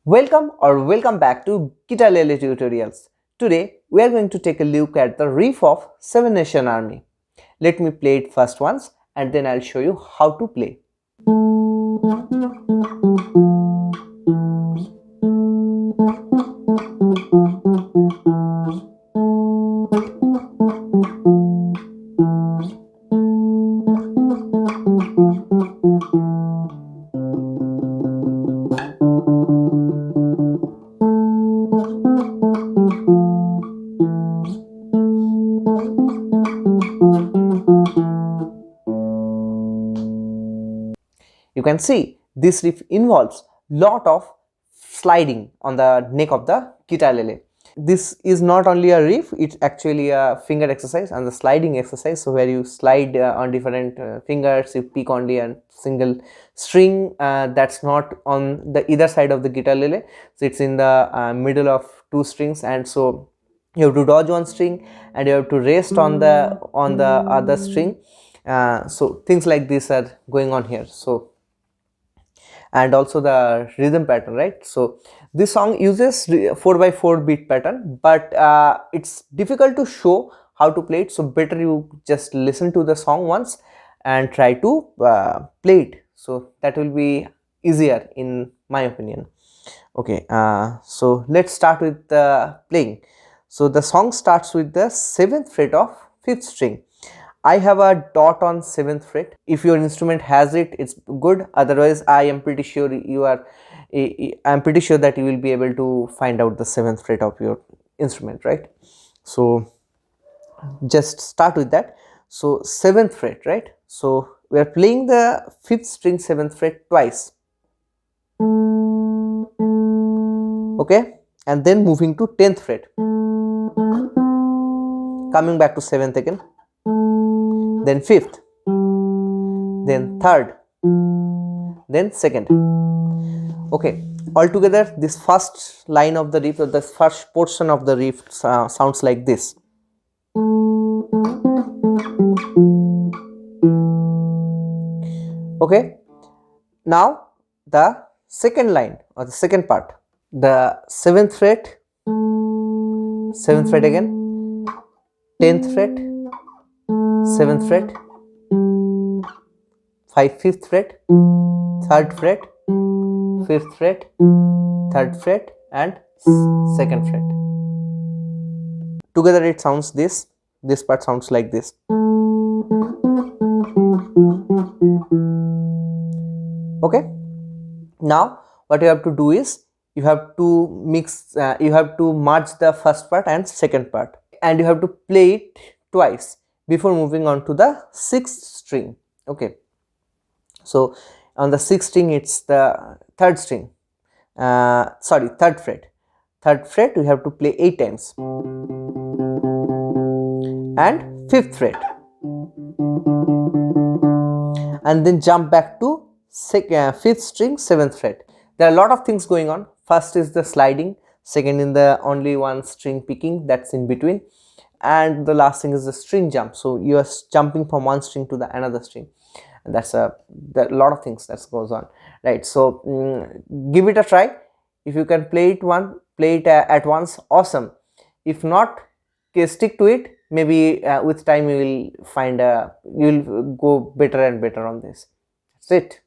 Welcome back to Guitarlele Tutorials. Today we are going to take a look at the riff of Seven Nation Army. Let me play it first once and then I'll show you how to play. You can see this riff involves lot of sliding on the neck of the guitarlele. This is not only a riff, it's actually a finger exercise and the sliding exercise. So where you slide on different fingers, you pick only a single string that's not on the either side of the guitarlele. So it's in the middle of two strings, and so you have to dodge one string and you have to rest on the other string. So things like this are going on here. So and also the rhythm pattern, right? So this song uses 4x4 beat pattern, but it's difficult to show how to play it, so better you just listen to the song once and try to play it, so that will be easier in my opinion. Okay, so let's start with the playing. So the song starts with the 7th fret of 5th string. I have a dot on 7th fret. If your instrument has it, it's good. Otherwise, I am pretty sure that you will be able to find out the 7th fret of your instrument, right? So just start with that. So 7th fret, right? So we are playing the 5th string 7th fret twice. Okay, and then moving to 10th fret. Coming back to 7th again. Then 5th, then 3rd, then 2nd. Okay, altogether this first line of the riff, or the first portion of the riff sounds like this. Okay, now the second line or the second part, the 7th fret, 7th fret again, 10th fret, 7th fret, 5th fret, 3rd fret, 5th fret, 3rd fret and 2nd fret. Together it sounds this part sounds like this. Okay, now what you have to do is you have to mix, you have to merge the first part and second part, and you have to play it twice before moving on to the 6th string. Okay, so on the 6th string it's the 3rd string, 3rd fret. 3rd fret we have to play 8 times, and 5th fret, and then jump back to 5th string 7th fret. There are a lot of things going on. First is the sliding, second in the only one string picking that's in between, and the last thing is the string jump. So you are jumping from one string to the another string, and there are a lot of things that goes on, right? So give it a try. If you can play it at once, awesome. If not, okay, stick to it. Maybe with time you will find you will go better and better on this. That's it.